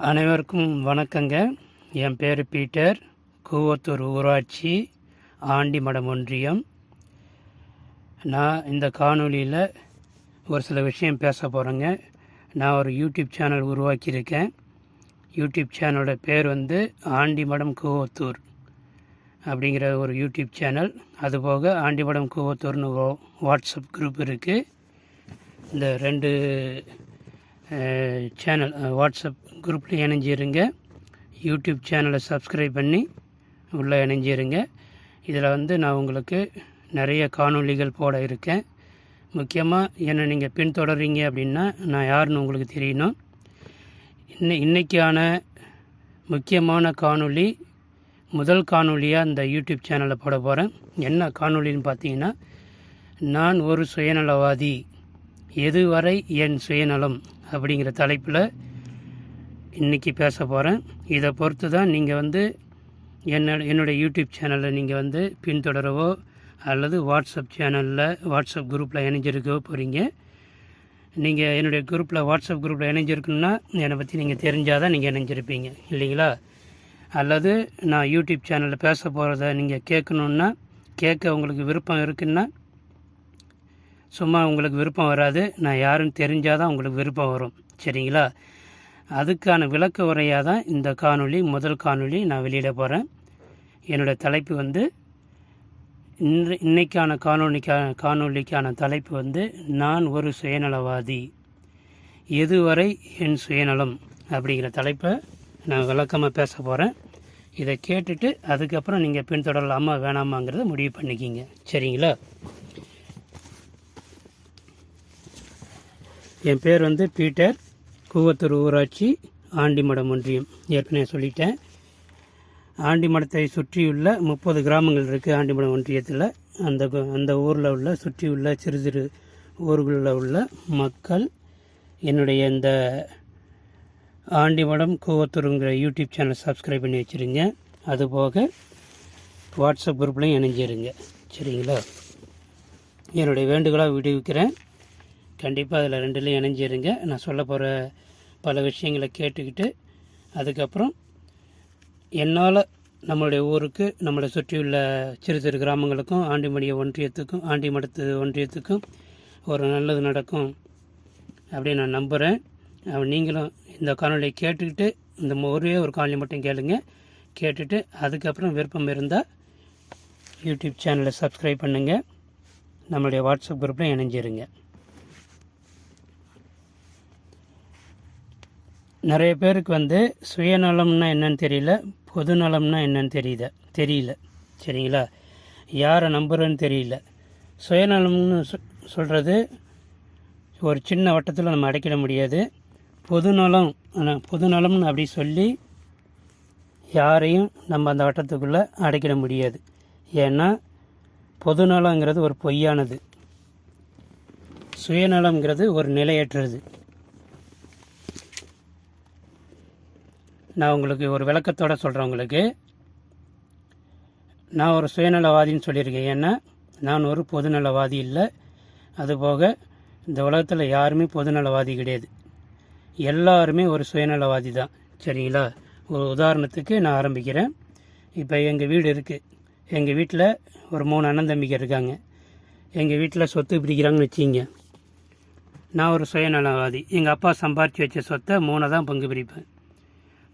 அனைவருக்கும் வணக்கங்க. என் பேர் பீட்டர். கூவத்தூர் ஊராட்சி, ஆண்டிமடம் ஒன்றியம். நான் இந்த காணொளியில் ஒரு சில விஷயம் பேச போகிறேங்க. நான் ஒரு யூடியூப் சேனல் உருவாக்கியிருக்கேன். யூடியூப் சேனலோட பேர் ஆண்டிமடம் கூவத்தூர் அப்படிங்கிற ஒரு யூடியூப் சேனல். அதுபோக ஆண்டிமடம் கூவத்தூர்னு வாட்ஸ்அப் குரூப் இருக்குது. இந்த ரெண்டு சேனல் வாட்ஸ்அப் குரூப்பில் இணைஞ்சிருங்க. யூடியூப் சேனலை சப்ஸ்கிரைப் பண்ணி உள்ளே இணைஞ்சிருங்க. இதில் நான் உங்களுக்கு நிறைய காணொளிகள் போட இருக்கேன். முக்கியமாக என்னை நீங்கள் பின்தொடர்றீங்க அப்படின்னா நான் யாருன்னு உங்களுக்கு தெரியணும். இன்றைக்கான முக்கியமான காணொளி, முதல் காணொளியாக இந்த யூடியூப் சேனலில் போட போகிறேன். என்ன காணொளின்னு பார்த்தீங்கன்னா, நான் ஒரு சுயநலவாதி, எதுவரை என் சுயநலம் அப்படிங்கிற தலைப்பில் இன்றைக்கி பேச போகிறேன். இதை பொறுத்து தான் நீங்கள் என்னுடைய யூடியூப் சேனலில் நீங்கள் பின்தொடரவோ அல்லது வாட்ஸ்அப் சேனலில் வாட்ஸ்அப் குரூப்பில் இணைஞ்சிருக்கவோ போகிறீங்க. நீங்கள் என்னுடைய குரூப்பில் வாட்ஸ்அப் குரூப்பில் இணைஞ்சிருக்குன்னா என்னை பற்றி நீங்கள் தெரிஞ்சால் தான் நீங்கள் இணைஞ்சிருப்பீங்க இல்லைங்களா? அல்லது நான் யூடியூப் சேனலில் பேச போகிறத நீங்கள் கேட்க உங்களுக்கு விருப்பம் இருக்குன்னா, சும்மா உங்களுக்கு விருப்பம் வராது. நான் யாருன்னு தெரிஞ்சால் தான் உங்களுக்கு விருப்பம் வரும், சரிங்களா? அதுக்கான விளக்க உரையாக தான் இந்த காணொளி, முதல் காணொளி நான் வெளியிட போகிறேன். என்னோடய தலைப்பு இன்னைக்கான காணொளிக்கான தலைப்பு நான் ஒரு சுயநலவாதி, எதுவரை என் சுயநலம் அப்படிங்கிற தலைப்பை நான் விளக்கமாக பேச போகிறேன். இதை கேட்டுட்டு அதுக்கப்புறம் நீங்கள் பின்தொடரலாமா வேணாமாங்கிறத முடிவு பண்ணிக்கிங்க, சரிங்களா? என் பேர் பீட்டர். கூவத்தூர் ஊராட்சி, ஆண்டிமடம் ஒன்றியம். ஏற்கனவே சொல்லிட்டேன். ஆண்டிமடத்தை சுற்றியுள்ள 30 கிராமங்கள் இருக்குது ஆண்டிமடம் ஒன்றியத்தில். அந்த ஊரில் உள்ள சுற்றியுள்ள சிறு சிறு ஊர்களில் உள்ள மக்கள் என்னுடைய இந்த ஆண்டிமடம் கூவத்தூருங்கிற யூடியூப் சேனலை சப்ஸ்கிரைப் பண்ணி வச்சுருங்க. அதுபோக வாட்ஸ்அப் குரூப்லையும் இணைஞ்சிருங்க, சரிங்களா? என்னுடைய வேண்டுகோளாக விடுவிக்கிறேன். கண்டிப்பாக அதில் ரெண்டுலேயும் இணைஞ்சிருங்க. நான் சொல்ல போகிற பல விஷயங்களை கேட்டுக்கிட்டு அதுக்கப்புறம் என்னால் நம்மளுடைய ஊருக்கு, நம்மளை சுற்றியுள்ள சிறு சிறு கிராமங்களுக்கும் ஆண்டிமடத்து ஒன்றியத்துக்கும் ஒரு நல்லது நடக்கும் அப்படின்னு நான் நம்புகிறேன். நீங்களும் இந்த காணொலியை கேட்டுக்கிட்டு, இந்த ஒரே ஒரு காணொலி மட்டும் கேட்டுட்டு அதுக்கப்புறம் விருப்பம் இருந்தால் யூடியூப் சேனலை சப்ஸ்கிரைப் பண்ணுங்கள். நம்மளுடைய வாட்ஸ்அப் குரூப்பில் இணைஞ்சிருங்க. நிறைய பேருக்கு சுயநலம்னா என்னன்னு தெரியல, பொதுநலம்னா என்னன்னு தெரியல, சரிங்களா? யாரை நம்புறேன்னு தெரியல. சுயநலம்னு சொல்கிறது ஒரு சின்ன வட்டத்தில் நம்ம அடைக்கிட முடியாது. பொதுநலம்னு அப்படி சொல்லி யாரையும் நம்ம அந்த வட்டத்துக்குள்ளே அடைக்கிட முடியாது. ஏன்னா பொதுநலங்கிறது ஒரு பொய்யானது, சுயநலங்கிறது ஒரு நிலையற்றது. நான் உங்களுக்கு ஒரு விளக்கத்தோடு சொல்கிறேன். நான் ஒரு சுயநலவாதின்னு சொல்லியிருக்கேன். ஏன்னா நான் ஒரு பொதுநலவாதி இல்லை. அதுபோக இந்த உலகத்தில் யாருமே பொதுநலவாதி கிடையாது. எல்லாருமே ஒரு சுயநலவாதி தான், சரிங்களா? ஒரு உதாரணத்துக்கு நான் ஆரம்பிக்கிறேன். இப்போ எங்கள் வீடு இருக்குது. எங்கள் வீட்டில் ஒரு 3 அண்ணன் தம்பிங்க இருக்காங்க. எங்கள் வீட்டில் சொத்து பிடிக்கிறாங்கன்னு வச்சிங்க. நான் ஒரு சுயநலவாதி. எங்கள் அப்பா சம்பாரித்து வச்ச சொத்தை 3 தான் பங்கு பிரிப்பேன்.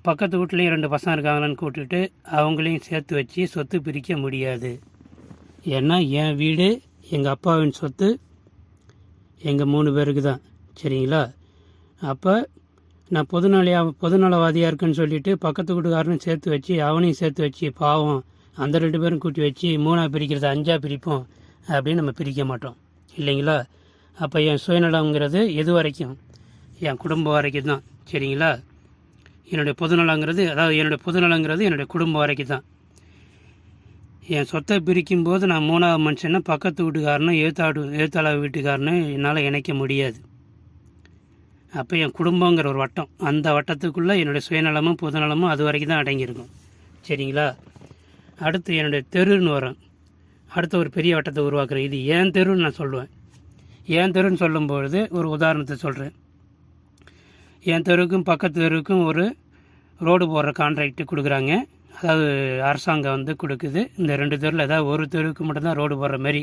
பக்கத்து வீட்லேயும் 2 பசங்க இருக்காங்களான்னு கூப்பிட்டுட்டு அவங்களையும் சேர்த்து வச்சு சொத்து பிரிக்க முடியாது. ஏன்னா என் வீடு, எங்கள் அப்பாவின் சொத்து எங்கள் 3 பேருக்கு தான், சரிங்களா? அப்போ நான் பொதுநலவாதியாக இருக்குன்னு சொல்லிவிட்டு பக்கத்து வீட்டுக்காரனும் சேர்த்து வச்சு அவனையும் சேர்த்து வச்சு பாவம் அந்த 2 பேரும் கூட்டி வச்சு 3ஆக பிரிக்கிறது 5ஆக பிரிப்போம் அப்படின்னு நம்ம பிரிக்க மாட்டோம், இல்லைங்களா? அப்போ என் சுயநலங்கிறது எது வரைக்கும்? என் குடும்பம் வரைக்கும் தான், சரிங்களா? என்னுடைய பொதுநலங்கிறது என்னுடைய குடும்பம் வரைக்கும் தான். என் சொத்தை பிரிக்கும்போது நான் 3ஆவது மனுஷன்னா பக்கத்து வீட்டுக்காரனும் எழுத்தாள வீட்டுக்காரனும் என்னால் இணைக்க முடியாது. அப்போ என் குடும்பங்கிற ஒரு வட்டம், அந்த வட்டத்துக்குள்ளே என்னுடைய சுயநலமும் பொதுநலமும் அது வரைக்கும் தான் அடங்கியிருக்கும், சரிங்களா? அடுத்து என்னுடைய தெருன்னு வரும். அடுத்த ஒரு பெரிய வட்டத்தை உருவாக்குறேன். இது ஏன் தெருன்னு நான் சொல்லுவேன். ஏன் தெருன்னு சொல்லும்பொழுது ஒரு உதாரணத்தை சொல்கிறேன். என் தெருவுக்கும் பக்கத்து தெருவுக்கும் ஒரு ரோடு போடுற கான்ட்ராக்ட் கொடுக்குறாங்க. அதாவது அரசாங்கம் வந்து கொடுக்குது. இந்த 2 தெருவில் ஏதாவது ஒரு தெருவுக்கு மட்டும்தான் ரோடு போடுற மாதிரி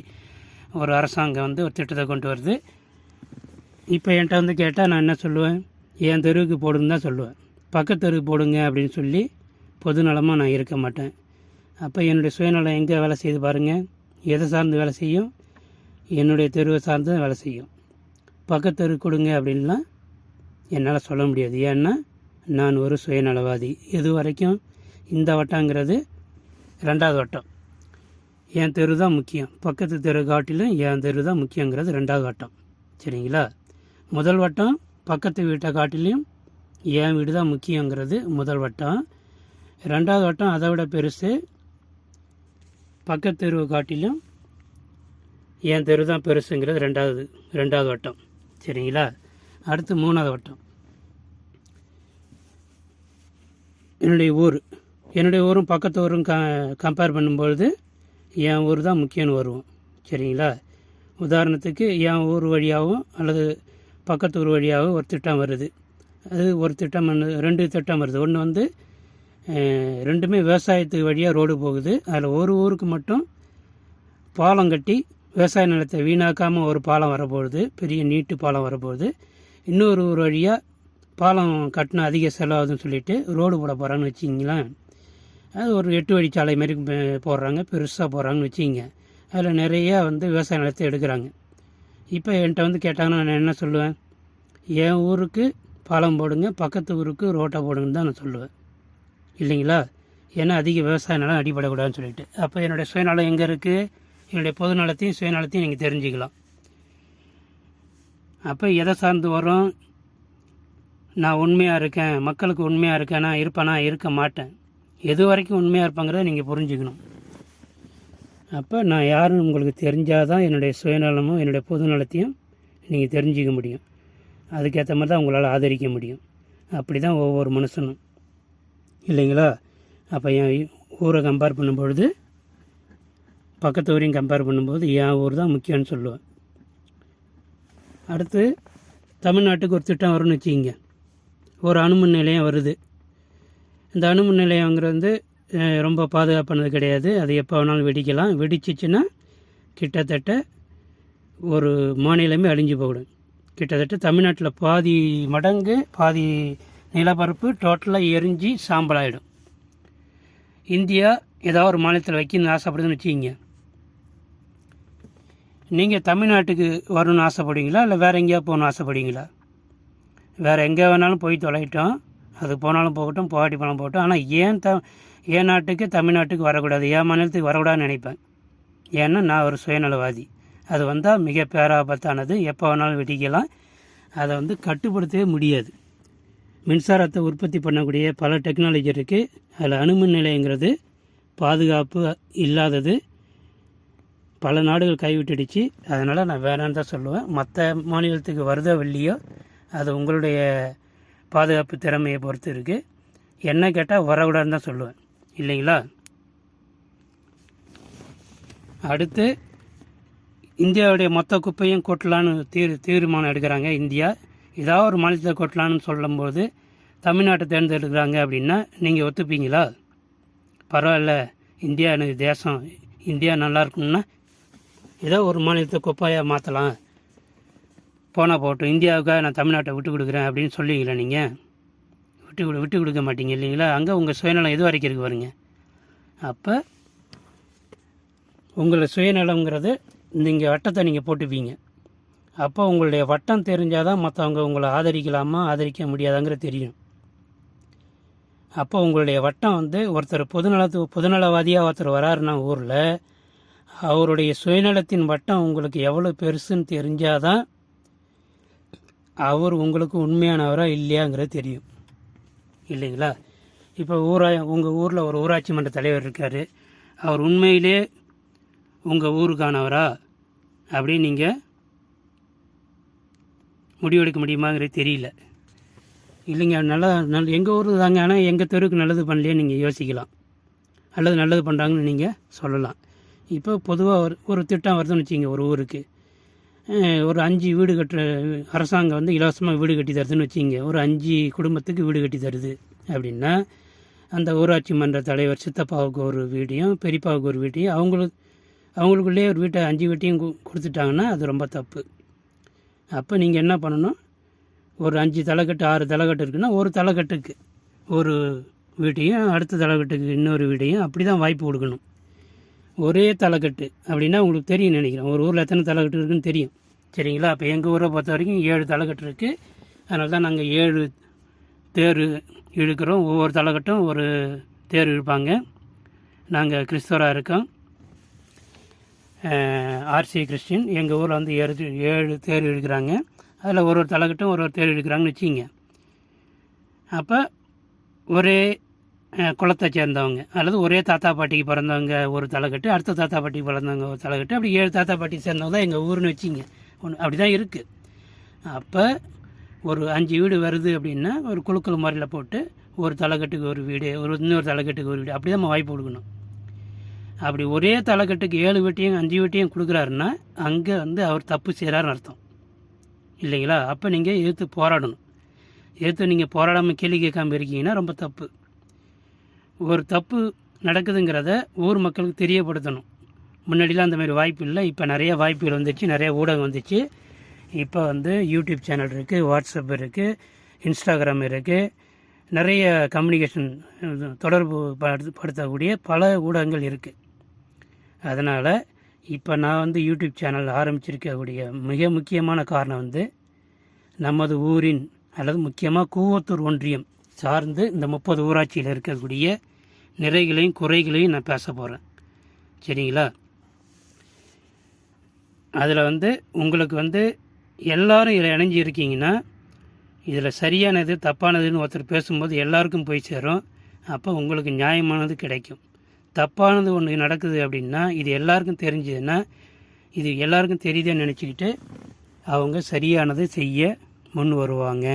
ஒரு அரசாங்கம் வந்து ஒரு திட்டத்தை கொண்டு வருது. இப்போ என்கிட்ட வந்து கேட்டால் நான் என்ன சொல்லுவேன், என் தெருவுக்கு போடுன்னு தான் சொல்லுவேன். பக்கத்து தெருவுக்கு போடுங்க அப்படின்னு சொல்லி பொதுநலமாக நான் இருக்க மாட்டேன். அப்போ என்னுடைய சுயநலம் எங்கே வேலை செய்து பாருங்கள், எதை சார்ந்து வேலை செய்யும், என்னுடைய தெருவை சார்ந்து வேலை செய்யும். பக்கத்து தெருவுக்கு கொடுங்க அப்படின்லாம் என்னால் சொல்ல முடியாது. ஏன்னா நான் ஒரு சுயநலவாதி. இது வரைக்கும் இந்த வட்டங்கிறது 2வது வட்டம். என் தெரு தான் முக்கியம். பக்கத்து தெரு காட்டிலும் என் தெரு தான் முக்கியங்கிறது 2வது வட்டம். சரிங்களா? முதல் வட்டம் பக்கத்து வீட்டை காட்டிலையும் என் வீடு தான் முக்கியங்கிறது முதல் வட்டம். 2வது வட்டம் அதை விட பெருசு. பக்கத்து தெருவை காட்டிலும் என் தெரு தான் பெருசுங்கிறது 2வது வட்டம். சரிங்களா? அடுத்து 3வது வட்டம். என்னுடைய ஊரும் பக்கத்து ஊரும் கம்பேர் பண்ணும்பொழுது என் ஊர் தான் முக்கியம்னு வருவோம். சரிங்களா? உதாரணத்துக்கு என் ஊர் வழியாகவும் அல்லது பக்கத்து ஊர் வழியாகவும் ஒரு திட்டம் வருது. அது ஒரு திட்டம் 2 திட்டம் வருது. ஒன்று வந்து 2மே விவசாயத்துக்கு வழியாக ரோடு போகுது. அதில் ஒரு ஊருக்கு மட்டும் பாலம் கட்டி விவசாய நிலத்தை வீணாக்காமல் ஒரு பாலம் வரப்போகுது, பெரிய நீட்டு பாலம் வரப்போகுது. இன்னொரு ஊர் வழியாக பாலம் கட்டினா அதிக செலவாகுதுன்னு சொல்லிட்டு ரோடு போட போகிறாங்கன்னு வச்சிங்களேன். அது ஒரு 8 வழிச்சாலை மாரி போடுறாங்க, பெருசாக போடுறாங்கன்னு வச்சிங்க. அதில் நிறையா வந்து விவசாய நிலத்தை எடுக்கிறாங்க. இப்போ என்கிட்ட வந்து கேட்டாங்கன்னா நான் என்ன சொல்லுவேன், என் ஊருக்கு பாலம் போடுங்க, பக்கத்து ஊருக்கு ரோட்டை போடுங்கன்னு தான் நான் சொல்லுவேன். இல்லைங்களா? ஏன்னா அதிக விவசாய நிலம் அடிபடக்கூடாதுன்னு சொல்லிட்டு. அப்போ என்னுடைய சுயநலம் எங்கே இருக்குது, என்னுடைய பொது நலத்தையும் சுயநலத்தையும் நீங்கள் தெரிஞ்சுக்கலாம். அப்போ எதை சார்ந்து வரும், நான் உண்மையாக இருக்கேன், மக்களுக்கு உண்மையாக இருக்கேன், நான் இருப்பேனா இருக்க மாட்டேன், எது வரைக்கும் உண்மையாக இருப்பாங்கிறத நீங்கள் புரிஞ்சுக்கணும். அப்போ நான் யாருன்னு உங்களுக்கு தெரிஞ்சால் தான் என்னுடைய சுயநலமும் என்னுடைய பொது நலத்தையும் நீங்கள் தெரிஞ்சிக்க முடியும். அதுக்கேற்ற மாதிரி தான் உங்களால் ஆதரிக்க முடியும். அப்படி தான் ஒவ்வொரு மனுஷனும். இல்லைங்களா? அப்போ என் ஊரை கம்பேர் பண்ணும்பொழுது பக்கத்து ஊரையும் கம்பேர் பண்ணும்போது என் ஊர் தான் முக்கியம்னு சொல்லுவேன். அடுத்து தமிழ்நாட்டுக்கு ஒரு திட்டம் வரும்னு வச்சுக்கிங்க. ஒரு அணுமின் நிலையம் வருது. இந்த அணுமின் நிலையங்கிறது வந்து ரொம்ப பாதுகாப்பானது கிடையாது. அது எப்போ வேணாலும் வெடிக்கலாம். வெடிச்சிச்சுன்னா கிட்டத்தட்ட ஒரு மாநிலமே அழிஞ்சு போயிடும். கிட்டத்தட்ட தமிழ்நாட்டில் பாதி மடங்கு பாதி நிலப்பரப்பு டோட்டலாக எரிஞ்சு சாம்பலாயிடும். இந்தியா ஏதாவது ஒரு மாநிலத்தில் வைக்கணும்னு ஆசைப்படுதுன்னு வச்சுக்கிங்க. நீங்கள் தமிழ்நாட்டுக்கு வரணும்னு ஆசைப்படுவீங்களா, இல்லை வேறு எங்கேயா போகணுன்னு ஆசைப்படுவீங்களா? வேறு எங்கே வேணாலும் போய் தொலைட்டோம், அது போனாலும் போகட்டும், போகாட்டி போனாலும் போகட்டும். ஆனால் என் நாட்டுக்கு தமிழ்நாட்டுக்கு வரக்கூடாது, என் மாநிலத்துக்கு வரக்கூடாதுன்னு நினைப்பேன். ஏன்னா நான் ஒரு சுயநலவாதி. அது வந்தால் மிக பேராபத்தானது. எப்போ வேணாலும் வெடிக்கலாம். அதை வந்து கட்டுப்படுத்தவே முடியாது. மின்சாரத்தை உற்பத்தி பண்ணக்கூடிய பல டெக்னாலஜி இருக்குது. அதில் அணுமின் நிலையங்கிறது பாதுகாப்பு இல்லாதது. பல நாடுகள் கைவிட்டுடுச்சு. அதனால் நான் வேணான்னு தான் சொல்லுவேன். மற்ற மாநிலத்துக்கு வருதோ வெள்ளியோ அது உங்களுடைய பாதுகாப்பு திறமையை பொறுத்து இருக்குது. என்ன கேட்டால் வரக்கூடாதுன்னு தான் சொல்லுவேன். இல்லைங்களா? அடுத்து இந்தியாவுடைய மொத்த குப்பையும் கொட்டலான்னு தீர்மானம் எடுக்கிறாங்க. இந்தியா ஏதாவது ஒரு மாநிலத்தில் கொட்டலான்னு சொல்லும்போது தமிழ்நாட்டை தேர்ந்தெடுக்கிறாங்க அப்படின்னா நீங்கள் ஒத்துப்பீங்களா? பரவாயில்ல, இந்தியா எனக்கு தேசம், இந்தியா நல்லா இருக்கணும்னா ஏதோ ஒரு மாநிலத்தை குப்பையாக மாற்றலாம், போனால் போகட்டும், இந்தியாவுக்காக நான் தமிழ்நாட்டை விட்டு கொடுக்குறேன் அப்படின்னு சொல்லுவீங்களா? நீங்கள் விட்டு கொடுக்க மாட்டீங்க. இல்லைங்களா? அங்கே உங்கள் சுயநலம் எது வரைக்கும் இருக்கு பாருங்க. அப்போ உங்களை சுயநலங்கிறது நீங்கள் வட்டத்தை நீங்கள் போட்டுப்பீங்க. அப்போ உங்களுடைய வட்டம் தெரிஞ்சால் தான் மற்றவங்க உங்களை ஆதரிக்கலாமா ஆதரிக்க முடியாதாங்கிற தெரியும். அப்போ உங்களுடைய வட்டம் வந்து ஒருத்தர் பொதுநலவாதியாக ஒருத்தர் வராருன்னா ஊரில், அவருடைய சுயநலத்தின் வட்டம் உங்களுக்கு எவ்வளோ பெருசுன்னு தெரிஞ்சாதான் அவர் உங்களுக்கு உண்மையானவராக இல்லையாங்கிறது தெரியும். இல்லைங்களா? இப்போ உங்கள் ஊரில் ஒரு ஊராட்சி மன்ற தலைவர் இருக்கார். அவர் உண்மையிலே உங்கள் ஊருக்கானவரா அப்படின்னு நீங்கள் முடிவெடுக்க முடியுமாங்கிறது தெரியல. இல்லைங்க, எங்கள் ஊர் தாங்க, ஆனால் எங்கள் தெருவுக்கு நல்லது பண்ணலையே நீங்கள் யோசிக்கலாம், அல்லது நல்லது பண்ணுறாங்கன்னு நீங்கள் சொல்லலாம். இப்போ பொதுவாக ஒரு திட்டம் வருதுன்னு வச்சுங்க. ஒரு ஊருக்கு ஒரு 5 வீடு கட்டுற அரசாங்கம் வந்து இலவசமாக வீடு கட்டி தருதுன்னு வச்சுங்க. ஒரு 5 குடும்பத்துக்கு வீடு கட்டி தருது. அப்படின்னா அந்த ஊராட்சி மன்ற தலைவர் சித்தப்பாவுக்கு ஒரு வீட்டையும் பெரியப்பாவுக்கு ஒரு வீட்டையும் அவங்களுக்குள்ளேயே ஒரு வீட்டை 5 வீட்டையும் கொடுத்துட்டாங்கன்னா அது ரொம்ப தப்பு. அப்போ நீங்கள் என்ன பண்ணணும், ஒரு 5 தலைக்கட்டு 6 தலைக்கட்டு இருக்குன்னா ஒரு தலைக்கட்டுக்கு ஒரு வீட்டையும் அடுத்த தலைக்கட்டுக்கு இன்னொரு வீட்டையும் அப்படி தான் வாய்ப்பு கொடுக்கணும். ஒரே தலைக்கட்டு அப்படின்னா உங்களுக்கு தெரியும் நினைக்கிறேன், ஒரு ஊரில் எத்தனை தலைக்கட்டு இருக்குதுன்னு தெரியும் சரிங்களா. அப்போ எங்கள் ஊரை பொறுத்த வரைக்கும் 7 தலைக்கட்டு இருக்குது. அதனால தான் நாங்கள் 7 தேர் இழுக்கிறோம். ஒவ்வொரு தலைக்கட்டும் ஒரு தேர் இழுப்பாங்க. நாங்கள் கிறிஸ்தவராக இருக்கோம், ஆர்சி கிறிஸ்டின். எங்கள் ஊரில் வந்து 7 தேர் இழுக்கிறாங்க. அதில் ஒரு தலைக்கட்டும் ஒரு தேர் இழுக்கிறாங்கன்னு வச்சுங்க. அப்போ ஒரே குலத்தை சேர்ந்தவங்க அல்லது ஒரே தாத்தா பாட்டிக்கு பிறந்தவங்க ஒரு தலைக்கட்டு, அடுத்த தாத்தா பாட்டிக்கு பிறந்தவங்க ஒரு தலைக்கட்டு, அப்படி 7 தாத்தா பாட்டிக்கு சேர்ந்தவங்க தான் எங்கள் ஊர்னு வச்சுங்க. அப்படி தான் இருக்குது. அப்போ ஒரு 5 வீடு வருது அப்படின்னா ஒரு குழுக்கள் முறையில் போட்டு ஒரு தலைக்கட்டுக்கு ஒரு வீடு, இன்னொரு தலைக்கட்டுக்கு ஒரு வீடு, அப்படி தான் நம்ம வாய்ப்பு கொடுக்கணும். அப்படி ஒரே தலைக்கட்டுக்கு 7 வீட்டையும் 5 வீட்டையும் கொடுக்குறாருன்னா அங்கே வந்து அவர் தப்பு செய்கிறாருன்னு அர்த்தம் இல்லைங்களா. அப்போ நீங்கள் எதிர்த்து போராடணும். எதிர்த்து நீங்கள் போராடாமல் கேள்வி கேட்காமல் இருக்கீங்கன்னா ரொம்ப தப்பு. ஒரு தப்பு நடக்குதுங்கிறத ஊர் மக்களுக்கு தெரியப்படுத்தணும். முன்னாடிலாம் அந்த மாதிரி வாய்ப்பு இல்லை. இப்போ நிறைய வாய்ப்புகள் வந்துச்சு, நிறைய ஊடகம் வந்துச்சு. இப்போ வந்து யூடியூப் சேனல் இருக்குது, வாட்ஸ்அப் இருக்குது, இன்ஸ்டாகிராம் இருக்குது, நிறைய கம்யூனிகேஷன் தொடர்பு படுத்தக்கூடிய பல ஊடகங்கள் இருக்குது. அதனால் இப்போ நான் வந்து யூடியூப் சேனல் ஆரம்பிச்சிருக்கக்கூடிய மிக முக்கியமான காரணம் வந்து நமது ஊரின் அல்லது முக்கியமாக கூவத்தூர் ஒன்றியம் சார்ந்து இந்த 30 ஊராட்சியில் இருக்கக்கூடிய நிறைகளையும் குறைகளையும் நான் பேச போகிறேன் சரிங்களா. அதில் வந்து உங்களுக்கு வந்து எல்லோரும் இதில் இணைஞ்சி இருக்கீங்கன்னா இதில் சரியானது தப்பானதுன்னு ஒருத்தர் பேசும்போது எல்லாருக்கும் போய் சேரும். அப்போ உங்களுக்கு நியாயமானது கிடைக்கும். தப்பானது ஒன்று நடக்குது அப்படின்னா இது எல்லாருக்கும் தெரிஞ்சதுன்னா இது எல்லாருக்கும் தெரியுதுன்னு நினச்சிக்கிட்டு அவங்க சரியானது செய்ய முன் வருவாங்க.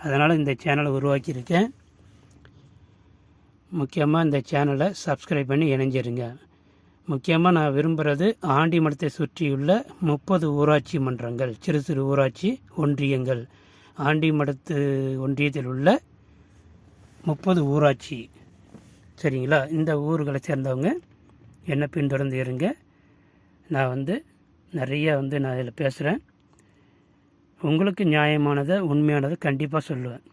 அதனால் இந்த சேனலை உருவாக்கியிருக்கேன். முக்கியமாக இந்த சேனலை சப்ஸ்கிரைப் பண்ணி இணைஞ்சிருங்க. முக்கியமாக நான் விரும்புகிறது ஆண்டிமடத்தை சுற்றியுள்ள 30 ஊராட்சி மன்றங்கள், சிறு சிறு ஊராட்சி ஒன்றியங்கள், ஆண்டிமடத்து ஒன்றியத்தில் உள்ள 30 ஊராட்சி சரிங்களா. இந்த ஊர்களை சேர்ந்தவங்க என்னை பின்தொடர்ந்து இருங்க. நான் வந்து நிறைய நான் இதில் பேசுகிறேன். உங்களுக்கு நியாயமானதை உண்மையானதை கண்டிப்பாக சொல்லுவேன்.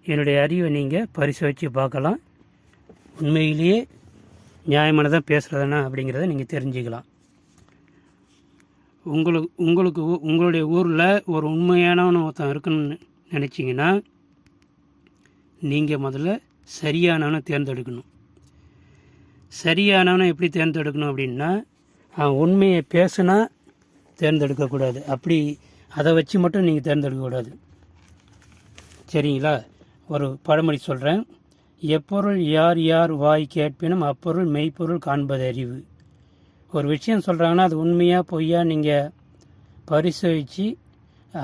என்னுடைய அறிவை நீங்கள் பரிசோதித்து பார்க்கலாம். உண்மையிலேயே நியாயமானதாக பேசுகிறதுனா அப்படிங்கிறத நீங்கள் தெரிஞ்சுக்கலாம். உங்களுடைய ஊரில் ஒரு உண்மையானவன் ஒருத்தன் இருக்குன்னு நினச்சிங்கன்னா நீங்கள் முதல்ல சரியானவனை தேர்ந்தெடுக்கணும். சரியானவனை எப்படி தேர்ந்தெடுக்கணும் அப்படின்னா அவன் உண்மையை பேசுனா தேர்ந்தெடுக்கக்கூடாது. அப்படி அதை வச்சு மட்டும் நீங்கள் தேர்ந்தெடுக்கக்கூடாது சரிங்களா. ஒரு பழமொழி சொல்கிறேன், எப்பொருள் யார் யார் வாய் கேட்பினும் அப்பொருள் மெய்ப்பொருள் காண்பது அறிவு. ஒரு விஷயம் சொல்கிறாங்கன்னா அது உண்மையாக பொய்யா நீங்கள் பரிசோதித்து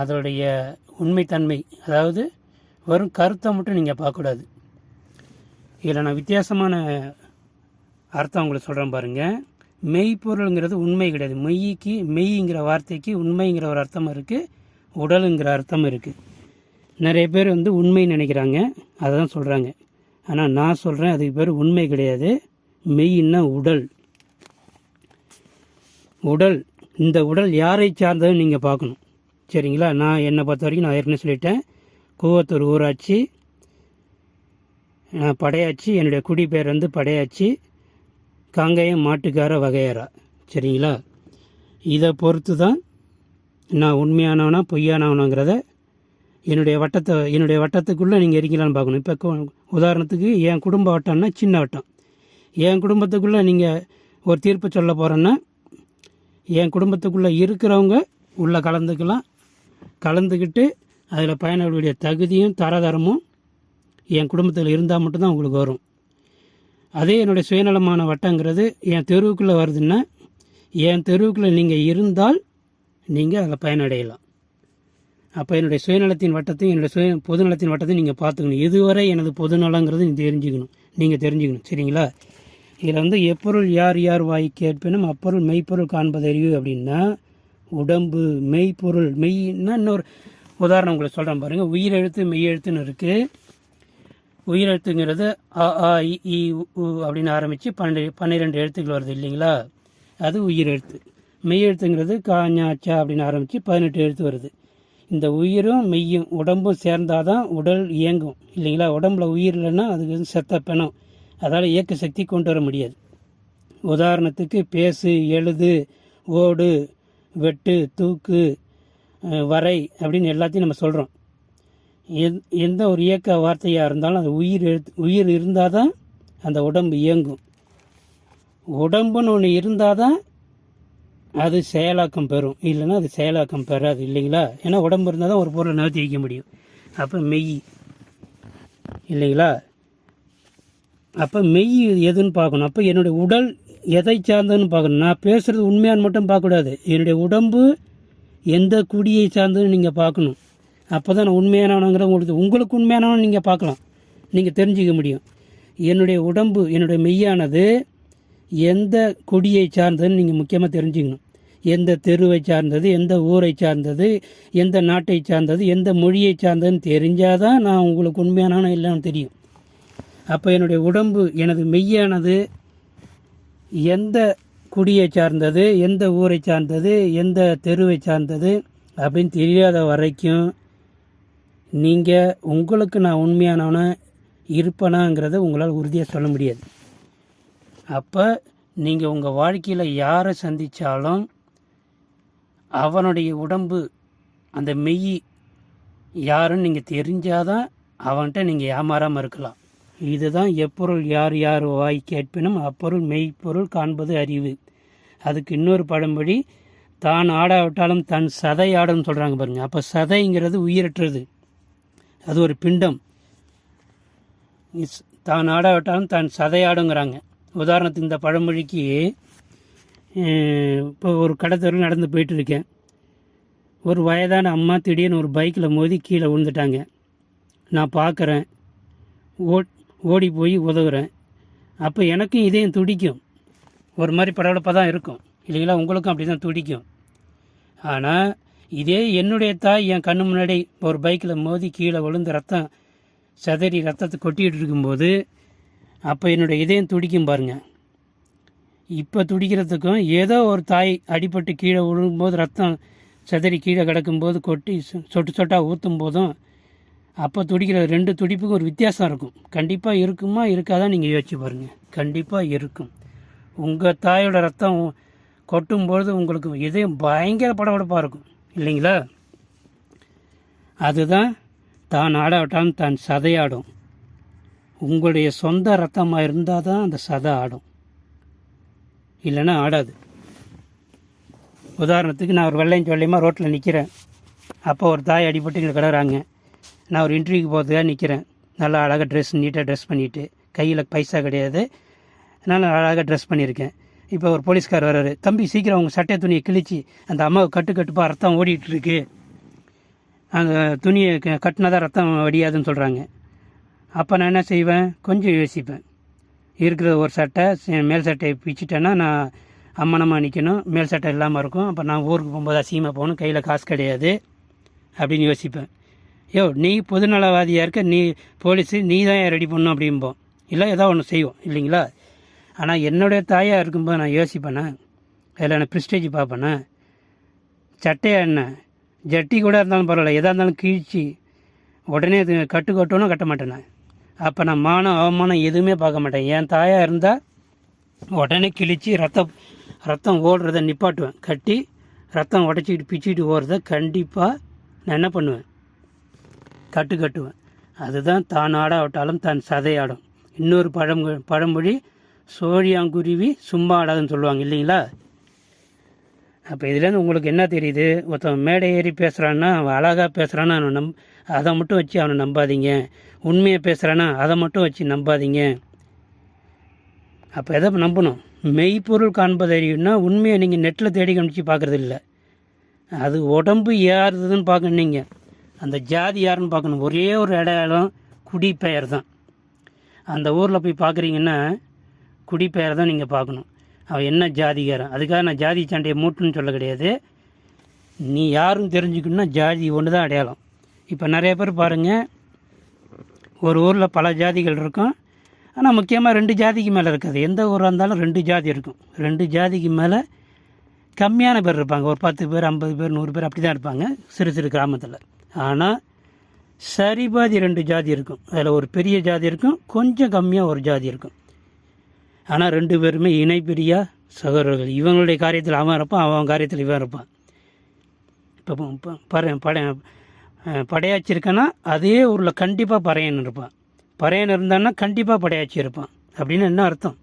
அதோடைய உண்மைத்தன்மை, அதாவது வெறும் கருத்தை மட்டும் நீங்கள் பார்க்கக்கூடாது. இதில் நான் வித்தியாசமான அர்த்தம் உங்களுக்கு சொல்கிறேன் பாருங்கள். மெய்ப்பொருளுங்கிறது உண்மை கிடையாது. மெய்ங்கிற வார்த்தைக்கு உண்மைங்கிற ஒரு அர்த்தம் இருக்குது, உடலுங்கிற அர்த்தம் இருக்குது. நிறைய பேர் உண்மை நினைக்கிறாங்க, அதை தான் சொல்கிறாங்க. ஆனால் நான் சொல்கிறேன் அதுக்கு பேர் உண்மை கிடையாது. மெய்ன்னா உடல். இந்த உடல் யாரை சார்ந்ததுன்னு நீங்கள் பார்க்கணும் சரிங்களா. நான் என்னை பொறுத்த வரைக்கும் நான் ஏற்கனவே சொல்லிட்டேன், கூவத்தூர் ஊராட்சி, படையாச்சி, என்னுடைய குடி பேர் படையாச்சி, காங்கேயம் மாட்டுக்கார வகையறா சரிங்களா. இதை பொறுத்து தான் நான் உண்மையானவனா பொய்யானவனாங்கிறத என்னுடைய வட்டத்துக்குள்ளே நீங்கள் இருக்கீங்களான்னு பார்க்கணும். இப்போ உதாரணத்துக்கு என் குடும்ப வட்டம்னா சின்ன வட்டம். என் குடும்பத்துக்குள்ளே நீங்கள் ஒரு தீர்ப்பு சொல்ல போகிறேன்னா என் குடும்பத்துக்குள்ளே இருக்கிறவங்க உள்ளே கலந்துக்கிட்டு அதில் பயனர்களுடைய தகுதியும் தராதரமும் என் குடும்பத்தில் இருந்தால் மட்டும்தான் உங்களுக்கு வரும். அதே என்னுடைய சுயநலமான வட்டங்கிறது என் தெருவுக்குள்ளே வருதுன்னா என் தெருவுக்குள்ளே நீங்கள் இருந்தால் நீங்கள் அதில் பயனடையலாம். அப்போ என்னுடைய சுயநலத்தின் வட்டத்தையும் என்னுடைய பொதுநலத்தின் வட்டத்தையும் நீங்கள் பார்த்துக்கணும். இதுவரை எனது பொதுநலங்கிறது நீங்கள் தெரிஞ்சுக்கணும் சரிங்களா. இதில் எப்பொருள் யார் யார் வாய் கேட்பினும் அப்பொருள் மெய்ப்பொருள் காண்பது அறிவு அப்படின்னா உடம்பு மெய்ப்பொருள். மெய்ன்னா இன்னொரு உதாரணம் உங்களுக்கு சொல்கிறேன் பாருங்கள். உயிரெழுத்து மெய்யெழுத்துன்னு இருக்குது. உயிரெழுத்துங்கிறது அ ஆ இ ஈ உ அப்படின்னு ஆரம்பித்து 12 எழுத்துக்கள் வருது இல்லைங்களா, அது உயிரெழுத்து. மெய்யெழுத்துங்கிறது கா ஞா சா அப்படின்னு ஆரம்பித்து 18 எழுத்து வருது. இந்த உயிரும் மெய்யும் உடம்பும் சேர்ந்தாதான் உடல் இயங்கும் இல்லைங்களா. உடம்புல உயிர் இல்லைன்னா அதுக்கு செத்த பிணம், அதால் இயக்க சக்தி கொண்டு வர முடியாது. உதாரணத்துக்கு பேசு, எழுது, ஓடு, வெட்டு, தூக்கு, வரை அப்படின்னு எல்லாத்தையும் நம்ம சொல்கிறோம். எந்த ஒரு இயக்க வார்த்தையாக இருந்தாலும் அது உயிர் இருந்தால் தான் அந்த உடம்பு இயங்கும். உடம்புன்னு ஒன்று இருந்தால் தான் அது செயலாக்கம் பெறும், இல்லைன்னா அது செயலாக்கம் பெறாது இல்லைங்களா. ஏன்னா உடம்பு இருந்தால் தான் ஒரு பொருளை நகர்த்தி வைக்க முடியும். அப்போ மெய் இல்லைங்களா. அப்போ மெய் எதுன்னு பார்க்கணும். அப்போ என்னுடைய உடல் எதை சார்ந்ததுன்னு பார்க்கணும். நான் பேசுகிறது உண்மையானு மட்டும் பார்க்கக்கூடாது. என்னுடைய உடம்பு எந்த குடியை சார்ந்ததுன்னு நீங்கள் பார்க்கணும். அப்போ தான் நான் உண்மையானவங்கிற உங்களுக்கு உண்மையானவன்னு நீங்கள் பார்க்கலாம், நீங்கள் தெரிஞ்சிக்க முடியும். என்னுடைய உடம்பு, என்னுடைய மெய்யானது எந்த குடியை சார்ந்ததுன்னு நீங்கள் முக்கியமாக தெரிஞ்சுக்கணும். எந்த தெருவை சார்ந்தது, எந்த ஊரை சார்ந்தது, எந்த நாட்டை சார்ந்தது, எந்த மொழியை சார்ந்ததுன்னு தெரிஞ்சால் தான் நான் உங்களுக்கு உண்மையானவனு இல்லைன்னு தெரியும். அப்போ என்னுடைய உடம்பு, எனது மெய்யானது எந்த குடியை சார்ந்தது, எந்த ஊரை சார்ந்தது, எந்த தெருவை சார்ந்தது அப்படின்னு தெரியாத வரைக்கும் நீங்கள் உங்களுக்கு நான் உண்மையானவனா இருப்பேனாங்கிறத உங்களால் உறுதியாக சொல்ல முடியாது. அப்போ நீங்கள் உங்கள் வாழ்க்கையில் யாரை சந்தித்தாலும் அவனுடைய உடம்பு, அந்த மெய் யாருன்னு நீங்கள் தெரிஞ்சாதான் அவன்கிட்ட நீங்கள் ஏமாறாமல் இருக்கலாம். இதுதான் எப்பொருள் யார் யார் வாய் கேட்பினும் அப்பொருள் மெய்ப்பொருள் காண்பது அறிவு. அதுக்கு இன்னொரு பழமொழி, தான் ஆடாவிட்டாலும் தன் சதை ஆடும்னு சொல்கிறாங்க பாருங்கள். அப்போ சதைங்கிறது உயிரற்றது, அது ஒரு பிண்டம். தான் ஆடாவிட்டாலும் தான் சதையாடுங்கிறாங்க. உதாரணத்துக்கு இந்த பழமொழிக்கு, இப்போ ஒரு கடத்தெருவில் நடந்து போயிட்டுருக்கேன். ஒரு வயதான அம்மா திடீர்னு ஒரு பைக்கில் மோதி கீழே விழுந்துட்டாங்க. நான் பார்க்குறேன், ஓடி போய் உதவுறேன். அப்போ எனக்கும் இதயம் துடிக்கும், ஒரு மாதிரி படபடப்பாக தான் இருக்கும் இல்லைங்களா. உங்களுக்கும் அப்படி தான் துடிக்கும். ஆனால் இதே என்னுடைய தாய் என் கண்ணு முன்னாடி ஒரு பைக்கில் மோதி கீழே விழுந்து ரத்தம் சதறி ரத்தத்தை கொட்டிகிட்டு இருக்கும்போது அப்போ என்னுடைய இதயம் துடிக்கும் பாருங்கள். இப்போ துடிக்கிறதுக்கும் ஏதோ ஒரு தாய் அடிபட்டு கீழே விழும்போது ரத்தம் சதறி கீழே கிடக்கும்போது கொட்டி சொட்டு சொட்டாக ஊற்றும் போதும் அப்போ துடிக்கிற ரெண்டு துடிப்புக்கும் ஒரு வித்தியாசம் இருக்கும். கண்டிப்பாக இருக்குமா இருக்காதான் நீங்கள் யோசிச்சு பாருங்கள். கண்டிப்பாக இருக்கும். உங்கள் தாயோட ரத்தம் கொட்டும்பொழுது உங்களுக்கு இதயம் பயங்கர படபடப்பாக இருக்கும் இல்லைங்களா. அதுதான் தான் ஆடாவிட்டாலும் தான் சதையாடும். உங்களுடைய சொந்த ரத்தமாக இருந்தால் தான் அந்த சதை ஆடும், இல்லைன்னா ஆடாது. உதாரணத்துக்கு நான் ஒரு வெள்ளையும் சொல்லியமாக ரோட்டில் நிற்கிறேன். அப்போ ஒரு தாய் அடிபட்டு இங்கே கிடறாங்க. நான் ஒரு இன்டர்வியூக்கு போகிறதுக்காக நிற்கிறேன். நல்லா அழகாக நீட்டாக ட்ரெஸ் பண்ணிவிட்டு, கையில் பைசா கிடையாது, நல்லா அழகாக ட்ரெஸ் பண்ணியிருக்கேன். இப்போ ஒரு போலீஸ்கார் வர்றாரு, தம்பி சீக்கிரம் அவங்க சட்டை துணியை கிழிச்சி அந்த அம்மாவை கட்டுப்பா ரத்தம் ஓடிட்டுருக்கு, அந்த துணியை கட்டினா தான் ரத்தம் வடியாதுன்னு சொல்கிறாங்க. அப்போ நான் என்ன செய்வேன், கொஞ்சம் யோசிப்பேன். இருக்கிற ஒரு சட்டை, மேல் சட்டையை பிச்சுட்டேன்னா நான் அம்மனமாக நிற்கணும், மேல் சட்டை இல்லாமல் இருக்கும். அப்போ நான் ஊருக்கு போகும்போது அசிங்கமாக போகணும், கையில் காசு கிடையாது அப்படின்னு யோசிப்பேன். நீ பொதுநலவாதியாக இருக்க, நீ போலீஸு, நீ தான் ரெடி பண்ணணும் அப்படிம்போம், இல்லை ஏதோ ஒன்று செய்வோம் இல்லைங்களா. ஆனால் என்னுடைய தாயாக இருக்கும்போது நான் யோசிப்பேண்ணா, அதில் நான் ப்ரிஸ்டேஜ் பார்ப்பேண்ணா. சட்டையாக என்ன ஜட்டி கூட இருந்தாலும் பரவாயில்ல, எதாக இருந்தாலும் கிழிச்சி உடனே அது கட்டணும் கட்ட மாட்டேண்ணா. அப்போ நான் மானம் அவமானம் எதுவுமே பார்க்க மாட்டேன். என் தாயாக இருந்தால் உடனே கிழிச்சி ரத்தம் ஓடுறத நிப்பாட்டுவேன், கட்டி ரத்தம் உடச்சிக்கிட்டு பிச்சுக்கிட்டு ஓடுறத கண்டிப்பாக நான் என்ன பண்ணுவேன், கட்டுவேன். அதுதான் தான் ஆடாவிட்டாலும் தான் சதையாடும். இன்னொரு பழமொழி, சோழியாங்குருவி சும்மா ஆடாதுன்னு சொல்லுவாங்க இல்லைங்களா. அப்போ இதுலேருந்து உங்களுக்கு என்ன தெரியுது, ஒருத்தன் மேடை ஏறி பேசுகிறான்னா அவன் அழகாக பேசுகிறான்னா அவனை அதை மட்டும் வச்சு அவனை நம்பாதீங்க. உண்மையை பேசுகிறான்னா அதை மட்டும் வச்சு நம்பாதீங்க. அப்போ எதை நம்பணும், மெய்ப்பொருள் காண்பது அறிவுன்னா உண்மையை நீங்கள் நெட்டில் தேடி கணிச்சு பார்க்குறது இல்லை. அது உடம்பு யாருதுன்னு பார்க்கணும், நீங்கள் அந்த ஜாதி யாருன்னு பார்க்கணும். ஒரே ஒரு அடையாளம், குடிப்பெயர் தான். அந்த ஊரில் போய் பார்க்குறீங்கன்னா குடிப்பெயர் தான் நீங்கள் பார்க்கணும், அவன் என்ன ஜாதிகாரன். அதுக்காக நான் ஜாதி சண்டையை மூட்டுன்னு சொல்ல கிடையாது. நீ யாரும் தெரிஞ்சுக்கணுன்னா ஜாதி ஒன்று தான் அடையாளம். இப்போ நிறைய பேர் பாருங்கள், ஒரு ஊரில் பல ஜாதிகள் இருக்கும். ஆனால் முக்கியமாக 2 ஜாதிக்கு மேலே இருக்காது. எந்த ஊராக இருந்தாலும் 2 ஜாதி இருக்கும். 2 ஜாதிக்கு மேலே கம்மியான பேர் இருப்பாங்க. ஒரு 10 பேர், 50 பேர், 100 பேர் அப்படி தான் இருப்பாங்க சிறு சிறு கிராமத்தில். ஆனால் சரிபாதி 2 ஜாதி இருக்கும். அதில் ஒரு பெரிய ஜாதி இருக்கும், கொஞ்சம் கம்மியாக ஒரு ஜாதி இருக்கும். ஆனால் 2 பேருமே இணைப்பிரியா சகோதரர்கள். இவங்களுடைய காரியத்தில் அவன் இருப்பான், அவன் காரியத்தில் இவன் இருப்பான். இப்போ படையாச்சி இருக்கன்னா அதே ஊரில் கண்டிப்பாக பறையன் இருப்பான். பறையன் இருந்தான்னா கண்டிப்பாக படையாச்சி இருப்பான். அப்படின்னு என்ன அர்த்தம்?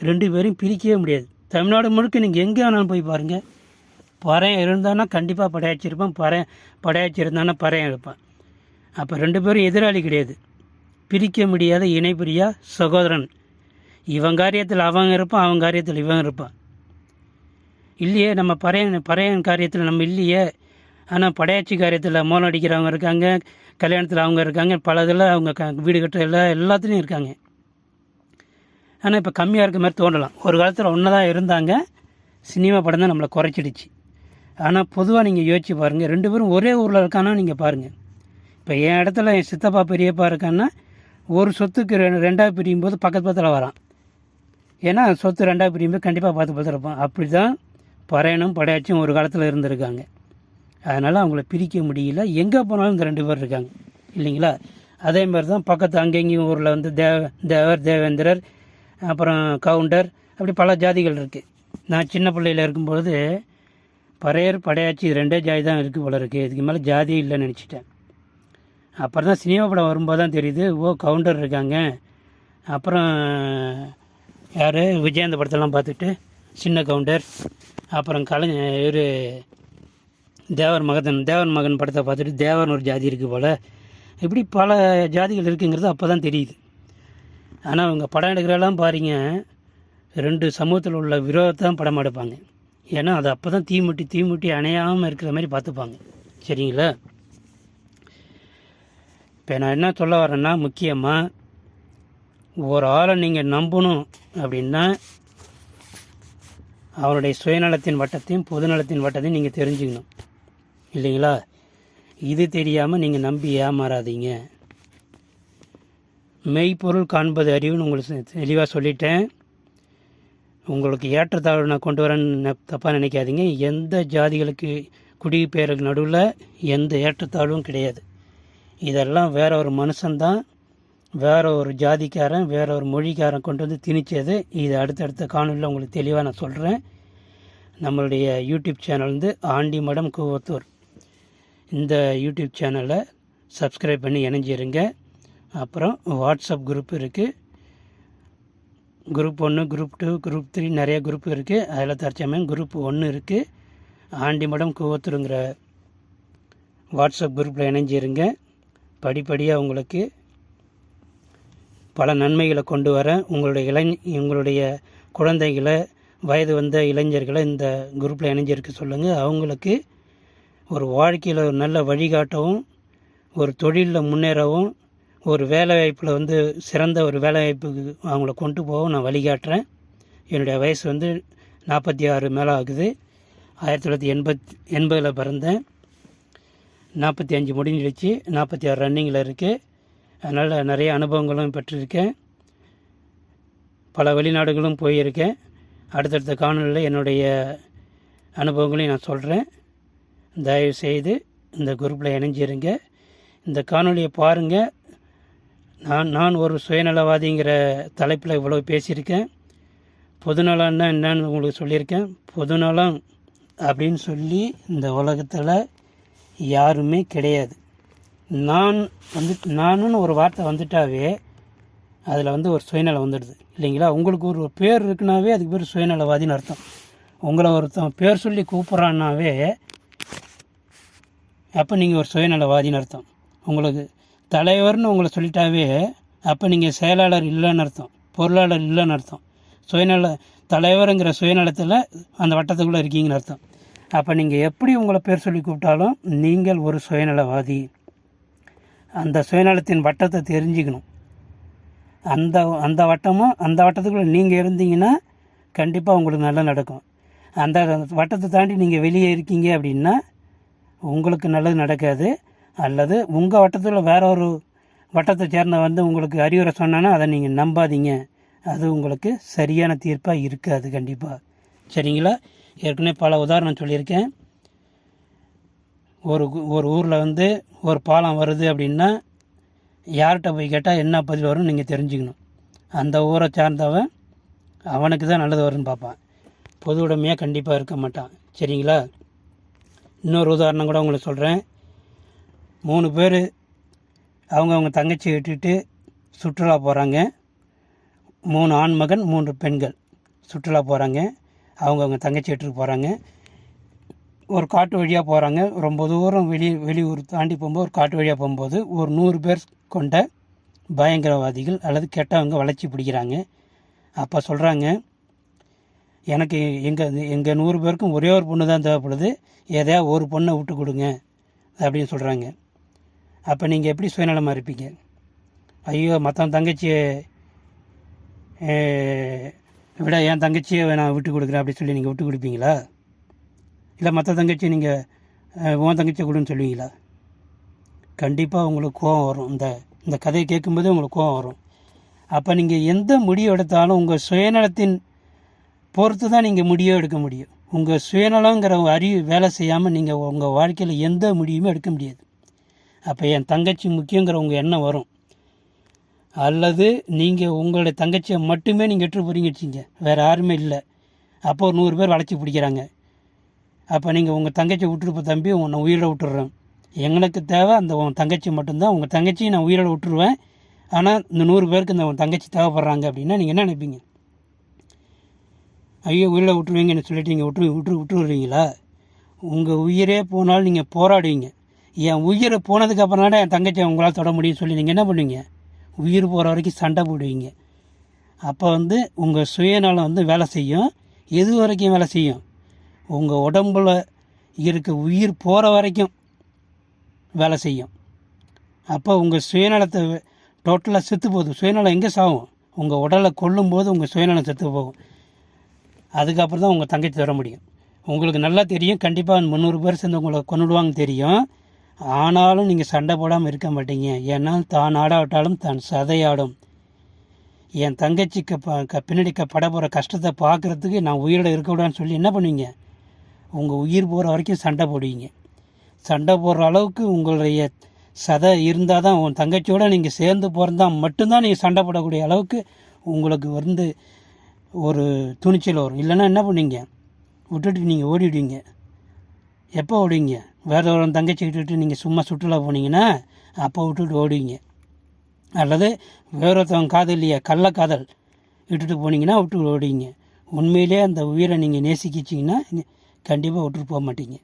2 பேரையும் பிரிக்கவே முடியாது. தமிழ்நாடு முழுக்க நீங்கள் எங்கே வேணாலும் போய் பாருங்கள், பறையன் இருந்தான்னா கண்டிப்பாக படையாச்சி இருப்பான், படையாச்சி இருந்தான்னா பறையன் இருப்பான். அப்போ 2 பேரும் எதிராளி கிடையாது, பிரிக்க முடியாத இணைப்பிரியா சகோதரன். இவன் காரியத்தில் அவன் இருப்பான், அவன் காரியத்தில் இவன் இருப்பான். இல்லையே, நம்ம பறையன் காரியத்தில் நம்ம இல்லையே. ஆனால் படையாச்சி காரியத்தில் மோளம் அடிக்கிறவங்க இருக்காங்க, கல்யாணத்தில் அவங்க இருக்காங்க, பல இதில் அவங்க வீடு கட்டுற எல்லாத்துலேயும் இருக்காங்க. ஆனால் இப்போ கம்மியாக இருக்க மாதிரி தோன்றலாம். ஒரு காலத்தில் ஒன்று தான் இருந்தாங்க, சினிமா படம் தான் நம்மளை குறைச்சிடுச்சு. ஆனால் பொதுவாக நீங்கள் யோசிச்சு பாருங்கள், 2 பேரும் ஒரே ஊரில் இருக்கானா நீங்கள் பாருங்கள். இப்போ என் இடத்துல என் சித்தப்பா பெரியப்பா இருக்கான்னா ஒரு சொத்துக்கு 2ஆக பிரியும் போது பக்கத்தில் வரான். ஏன்னா சொத்து 2ஆக பிரியும் போது கண்டிப்பாக பார்த்து இருப்பான். அப்படி தான் பறையனும் படையாச்சும் ஒரு காலத்தில் இருந்திருக்காங்க. அதனால் அவங்கள பிரிக்க முடியல. எங்கே போனாலும் இந்த 2 பேர் இருக்காங்க இல்லைங்களா? அதே மாதிரி தான் பக்கத்து அங்கேயும் ஊரில் வந்து தேவர், தேவேந்திரர், அப்புறம் கவுண்டர், அப்படி பல ஜாதிகள் இருக்குது. நான் சின்ன பிள்ளையில் இருக்கும்பொழுது பறையர் படையாச்சி 2 ஜாதி தான் இருக்குது போல இருக்குது, இதுக்கு மேலே ஜாதியே இல்லைன்னு நினச்சிட்டேன். அப்புறம் தான் சினிமா படம் வரும்போது தான் தெரியுது, ஓ கவுண்டர் இருக்காங்க. அப்புறம் யார் விஜயந்த படத்தெல்லாம் பார்த்துட்டு சின்ன கவுண்டர், அப்புறம் இவர் தேவர் மகன் படத்தை பார்த்துட்டு தேவர்னு ஒரு ஜாதி இருக்குது போல். இப்படி பல ஜாதிகள் இருக்குங்கிறது அப்போ தான் தெரியுது. ஆனால் அவங்க படம் எடுக்கிறலாம் பாருங்க, 2 சமூகத்தில் உள்ள விரோதத்தை தான் படம் எடுப்பாங்க. ஏன்னா அது அப்போ தான் தீமுட்டி அணையாமல் இருக்கிற மாதிரி பார்த்துப்பாங்க. சரிங்களா? இப்போ நான் என்ன சொல்ல வரேன்னா, முக்கியமாக ஒரு ஆளை நீங்கள் நம்பணும் அப்படின்னா அவருடைய சுயநலத்தின் வட்டத்தையும் பொதுநலத்தின் வட்டத்தையும் நீங்கள் தெரிஞ்சுக்கணும் இல்லைங்களா? இது தெரியாமல் நீங்கள் நம்பி ஏமாறாதீங்க. மெய்ப்பொருள் காண்பது அறிவுன்னு உங்களுக்கு தெளிவாக சொல்லிட்டேன். உங்களுக்கு ஏற்றத்தாழ்வு நான் கொண்டு வரேன்னு தப்பாக நினைக்காதீங்க. எந்த ஜாதிகளுக்கு குடிபெயர்களுக்கு நடுவில் எந்த ஏற்றத்தாழ்வும் கிடையாது. இதெல்லாம் வேற ஒரு மனுஷன்தான், வேற ஒரு ஜாதிக்காரன், வேற ஒரு மொழிக்காரன் கொண்டு வந்து திணிச்சது. இது அடுத்தடுத்த காணொலியில் உங்களுக்கு தெளிவாக நான் சொல்கிறேன். நம்மளுடைய யூடியூப் சேனல் வந்து ஆண்டிமடம் கூவத்தூர். இந்த யூடியூப் சேனலை சப்ஸ்கிரைப் பண்ணி இணைஞ்சிருங்க. அப்புறம் வாட்ஸ்அப் குரூப் இருக்குது. குரூப் 1, குரூப் 2, குரூப் 3 நிறைய குரூப் இருக்குது. அதில் தற்சமயம் குரூப் 1 இருக்குது. ஆண்டிமடம் கூவத்தூருங்கிற வாட்ஸ்அப் குரூப்பில் இணைஞ்சிருங்க. படிப்படியாக உங்களுக்கு பல நன்மைகளை கொண்டு வர உங்களுடைய குழந்தைகளை, வயது வந்த இளைஞர்களை இந்த குரூப்பில் இணைஞ்சிருக்க சொல்லுங்கள். அவங்களுக்கு ஒரு வாழ்க்கையில் ஒரு நல்ல வழிகாட்டவும், ஒரு தொழிலில் முன்னேறவும், ஒரு வேலைவாய்ப்பில் வந்து சிறந்த ஒரு வேலைவாய்ப்புக்கு அவங்கள கொண்டு போகவும் நான் வழிகாட்டுறேன். என்னுடைய வயசு வந்து 46 மேலே ஆகுது. 1980 பிறந்தேன். 45 முடிஞ்சிடுச்சு, 46 ரன்னிங்கில் இருக்குது. அதனால் நிறைய அனுபவங்களும் பெற்றிருக்கேன். பல வெளிநாடுகளும் போயிருக்கேன். அடுத்தடுத்த காணொலியில் என்னுடைய அனுபவங்களையும் நான் சொல்கிறேன். தயவுசெய்து இந்த குரூப்பில் இணைஞ்சிருங்க. இந்த காணொலியை பாருங்கள். நான் ஒரு சுயநலவாதிங்கிற தலைப்பில் இவ்வளோ பேசியிருக்கேன். பொதுநலம்னா என்னன்னு உங்களுக்கு சொல்லியிருக்கேன். பொதுநலம் அப்படின்னு சொல்லி இந்த உலகத்தில் யாருமே கிடையாது. நானுன்னு ஒரு வார்த்தை வந்துட்டாவே அதில் வந்து ஒரு சுயநலம் வந்துடுது இல்லைங்களா? உங்களுக்கு ஒரு பேர் இருக்குனாவே அதுக்கு பேர் சுயநலவாதின்னு அர்த்தம். உங்களை ஒருத்தன் பேர் சொல்லி கூப்பிட்றான்னாவே அப்போ நீங்கள் ஒரு சுயநலவாதின்னு அர்த்தம். உங்களுக்கு தலைவர்னு உங்களை சொல்லிட்டாவே அப்போ நீங்கள் செயலாளர் இல்லைன்னு அர்த்தம், பொருளாளர் இல்லைன்னு அர்த்தம். தலைவருங்கிற சுயநலத்தில் அந்த வட்டத்துக்குள்ளே இருக்கீங்கன்னு அர்த்தம். அப்போ நீங்கள் எப்படி உங்களை பேர் சொல்லி கூப்பிட்டாலும் நீங்கள் ஒரு சுயநலவாதி. அந்த சுயநலத்தின் வட்டத்தை தெரிஞ்சுக்கணும். அந்த வட்டத்துக்குள்ளே நீங்கள் இருந்தீங்கன்னா கண்டிப்பாக உங்களுக்கு நல்லா நடக்கும். அந்த வட்டத்தை தாண்டி நீங்கள் வெளியே இருக்கீங்க அப்படின்னா உங்களுக்கு நல்லது நடக்காது. அல்லது உங்கள் வட்டத்தில் வேற வட்டத்தை சேர்ந்த வந்து உங்களுக்கு அறிவுரை சொன்னான்னா அதை நீங்கள் நம்பாதீங்க. அது உங்களுக்கு சரியான தீர்ப்பாக இருக்காது கண்டிப்பாக. சரிங்களா? ஏற்கனவே பல உதாரணம் சொல்லியிருக்கேன். ஒரு ஊரில் வந்து ஒரு பாலம் வருது அப்படின்னா யார்கிட்ட போய் கேட்டால் என்ன பதில் வரும்னு நீங்கள் தெரிஞ்சுக்கணும். அந்த ஊரை சார்ந்தவன் அவனுக்கு தான் நல்லது வரும்னு பார்ப்பான். பொது உடைமையாக கண்டிப்பாக இருக்க மாட்டான். சரிங்களா? இன்னொரு உதாரணம் கூட உங்களுக்கு சொல்கிறேன். 3 பேர் அவங்க தங்கச்சியை விட்டுட்டு சுற்றுலா போகிறாங்க. 3 ஆண்மகன் 3 பெண்கள் சுற்றுலா போகிறாங்க. அவங்க தங்கச்சி விட்டுட்டு போகிறாங்க. ஒரு காட்டு வழியாக போகிறாங்க. ரொம்ப தூரம் வெளியூர் தாண்டி போகும்போது ஒரு காட்டு வழியாக போகும்போது ஒரு 100 பேர் கொண்ட பயங்கரவாதிகள் அல்லது கெட்டவங்க வளைச்சி பிடிக்கிறாங்க. அப்போ சொல்கிறாங்க, எனக்கு எங்கள் 100 பேருக்கும் ஒரே ஒரு பொண்ணு தான் தேவைப்படுது, எதையா ஒரு பொண்ணை விட்டு கொடுங்க அப்படின்னு சொல்கிறாங்க. அப்போ நீங்கள் எப்படி சுயநலமாக இருப்பீங்க? ஐயோ மற்றவன் தங்கச்சியை விட என் தங்கச்சியை நான் விட்டு கொடுக்குறேன் அப்படி சொல்லி நீங்கள் விட்டு கொடுப்பீங்களா? இல்லை மற்ற தங்கச்சி நீங்கள் உன் தங்கச்சியை கொடுன்னு சொல்லுவீங்களா? கண்டிப்பாக உங்களுக்கு கோவம் வரும். இந்த கதையை கேட்கும்போதே உங்களுக்கு கோவம் வரும். அப்போ நீங்கள் எந்த முடிவு எடுத்தாலும் உங்கள் சுயநலத்தின் பொறுத்து தான் நீங்கள் முடிவு எடுக்க முடியும். உங்கள் சுயநலங்கிற அறிவு வேலை செய்யாமல் நீங்கள் உங்கள் வாழ்க்கையில் எந்த முடிவுமே எடுக்க முடியாது. அப்போ என் தங்கச்சி முக்கியங்கிற உங்கள் எண்ணம் வரும். அல்லது நீங்கள் உங்களுடைய தங்கச்சியை மட்டுமே நீங்கள் எட்டு போகிறீங்க வச்சிங்க, வேறு யாருமே இல்லை. அப்போ ஒரு 100 பேர் வளைச்சி பிடிக்கிறாங்க. அப்போ நீங்கள் உங்கள் தங்கச்சியை விட்டுருப்ப தம்பி, உன்னை உயிரோட விட்டுடுறேன், எங்களுக்கு தேவை அந்த உன் தங்கச்சி மட்டும்தான், உங்கள் தங்கச்சியை நான் உயிரோட விட்டுருவேன், ஆனால் இந்த 100 பேருக்கு இந்த உன் தங்கச்சி தேவைப்படுறாங்க அப்படின்னா நீங்கள் என்ன நினைப்பீங்க? ஐயோ உயிரோட விட்டுருவீங்கன்னு சொல்லிட்டு நீங்கள் விட்டுருவீங்களா? உங்கள் உயிரே போனாலும் நீங்கள் போராடுவீங்க. என் உயிரை போனதுக்கப்புறம் தான் என் தங்கச்சியை உங்களால் தொட முடியும்னு சொல்லி நீங்கள் என்ன பண்ணுவீங்க? உயிர் போகிற வரைக்கும் சண்டை போடுவீங்க. அப்போ உங்கள் சுயநலம் வேலை செய்யும். எது வரைக்கும் வேலை செய்யும்? உங்கள் உடம்புல இருக்க உயிர் போகிற வரைக்கும் வேலை செய்யும். அப்போ உங்கள் சுயநலத்தை டோட்டலாக செத்து போகுது. சுயநலம் எங்கே சாகும்? உங்கள் உடலை கொல்லும்போது உங்கள் சுயநலம் செத்து போகும். அதுக்கப்புறம் தான் உங்கள் தங்கச்சி தர முடியும். உங்களுக்கு நல்லா தெரியும், கண்டிப்பாக 300 பேர் சேர்ந்து உங்களை கொண்டுடுவாங்கன்னு தெரியும். ஆனாலும் நீங்கள் சண்டை போடாமல் இருக்க மாட்டீங்க. ஏன்னா தான் ஆடாவிட்டாலும் தான் சதையாடும். என் தங்கச்சிக்கு பின்னாடி பட போகிற கஷ்டத்தை பார்க்குறதுக்கு நான் உயிரோட இருக்கக்கூடாதுன்னு சொல்லி என்ன பண்ணுவீங்க? உங்கள் உயிர் போகிற வரைக்கும் சண்டை போடுவீங்க. சண்டை போடுற அளவுக்கு உங்களுடைய சதை இருந்தால் தான், உன் தங்கச்சியோடு நீங்கள் சேர்ந்து போகிறதா மட்டும்தான் நீங்கள் சண்டை போடக்கூடிய அளவுக்கு உங்களுக்கு ஒரு துணிச்சல் வரும். இல்லைன்னா என்ன பண்ணுவீங்க? விட்டுட்டு நீங்கள் ஓடிடுவீங்க. எப்போ ஓடுவீங்க? வேறு ஒரு தங்கச்சி விட்டுட்டு நீங்கள் சும்மா சுற்றுலா போனீங்கன்னா அப்போ விட்டுட்டு ஓடுவீங்க. அல்லது வேறொருத்தவங்க காதலியை கள்ளக்காதல் விட்டுட்டு போனீங்கன்னா விட்டு ஓடுவீங்க. உண்மையிலே அந்த உயிரை நீங்கள் நேசிக்கிச்சிங்கன்னா கண்டிப்பாக விட்டுட்டு போக மாட்டீங்க.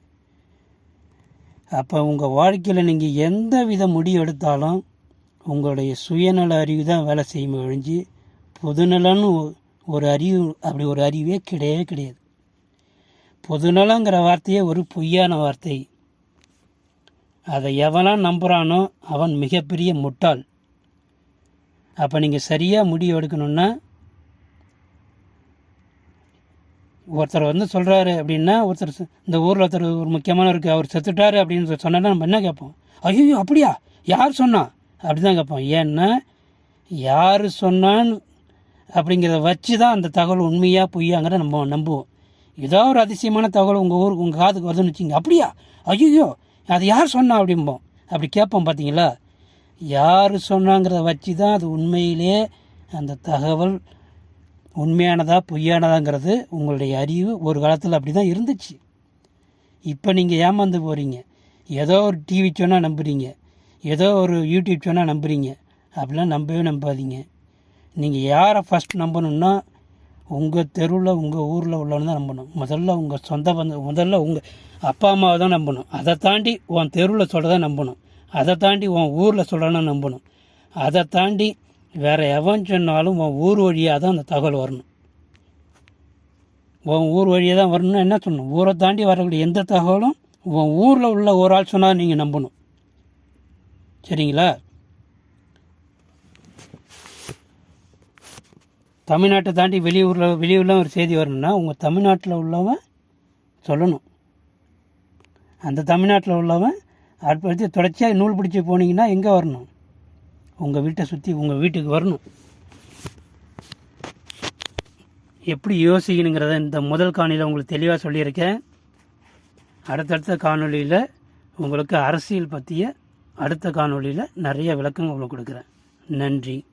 அப்போ உங்கள் வாழ்க்கையில் நீங்கள் எந்த வித முடிவு எடுத்தாலும் உங்களுடைய சுயநல அறிவு தான் வேலை செய்யும் ஒழிஞ்சு பொதுநலன்னு ஒரு அறிவு, அப்படி ஒரு அறிவே கிடையவே கிடையாது. பொதுநலங்கிற வார்த்தையே ஒரு பொய்யான வார்த்தை. அதை எவனாம் நம்புகிறானோ அவன் மிகப்பெரிய முட்டாள். அப்போ நீங்கள் சரியாக முடிவு எடுக்கணுன்னா, ஒருத்தர் சொல்கிறாரு அப்படின்னா, இந்த ஊரில் ஒருத்தர் ஒரு முக்கியமான இருக்குது, அவர் செத்துட்டார் அப்படின்னு சொன்னா நம்ம என்ன கேட்போம்? ஐயோ அப்படியா, யார் சொன்னா அப்படி தான் கேட்போம். ஏன்னா யார் சொன்னான்னு அப்படிங்கிறத வச்சு தான் அந்த தகவல் உண்மையாக பொய்யாங்கிற நம்ம நம்புவோம். ஏதோ ஒரு அதிசயமான தகவல் உங்கள் காதுக்கு வருதுன்னு வச்சுங்க, அப்படியா, ஐயோ அது யார் சொன்னா அப்படிம்போம். அப்படி கேட்போம். பார்த்தீங்களா? யார் சொன்னாங்கிறத வச்சு தான் அது உண்மையிலே அந்த தகவல் உண்மையானதா பொய்யானதாங்கிறது உங்களுடைய அறிவு ஒரு காலத்தில் அப்படி தான் இருந்துச்சு. இப்போ நீங்கள் ஏமாந்து போகிறீங்க. ஏதோ ஒரு டிவி சொன்னால் நம்புறீங்க, ஏதோ ஒரு யூடியூப் சொன்னால் நம்புறீங்க. அப்படிலாம் நம்பவே நம்பாதீங்க. நீங்கள் யாரை ஃபஸ்ட் நம்பணுன்னா உங்கள் தெருவில் உங்கள் ஊரில் உள்ளவன்னு தான் நம்பணும். முதல்ல உங்கள் சொந்த முதல்ல உங்கள் அப்பா அம்மாவை தான் நம்பணும். அதை தாண்டி உன் தெருவில் சொல்கிறத நம்பணும். அதை தாண்டி உன் ஊரில் சொல்கிறனா நம்பணும். அதை தாண்டி வேறு எவன் சொன்னாலும் உன் ஊர் வழியாக தான் அந்த தகவல் வரணும். உன் ஊர் வழியாக தான் வரணும்னா என்ன சொல்லணும்? ஊரை தாண்டி வரக்கூடிய எந்த தகவலும் உன் ஊரில் உள்ள ஒரு ஆள் சொன்னால் நீங்கள் நம்பணும். சரிங்களா? தமிழ்நாட்டை தாண்டி வெளியூரில் ஒரு செய்தி வரணும்னா உங்கள் தமிழ்நாட்டில் உள்ளவன் சொல்லணும். அந்த தமிழ்நாட்டில் உள்ளவன் அடுத்து தொடர்ச்சியாக நூல் பிடிச்சி போனீங்கன்னா எங்கே வரணும்? உங்கள் வீட்டை சுற்றி உங்கள் வீட்டுக்கு வரணும். எப்படி யோசிக்கணுங்கிறத இந்த முதல் காணொலியில் உங்களுக்கு தெளிவாக சொல்லியிருக்கேன். அடுத்தடுத்த காணொலியில் உங்களுக்கு அரசியல் பற்றிய அடுத்த காணொலியில் நிறைய விளக்கங்கள் உங்களுக்கு கொடுக்குறேன். நன்றி.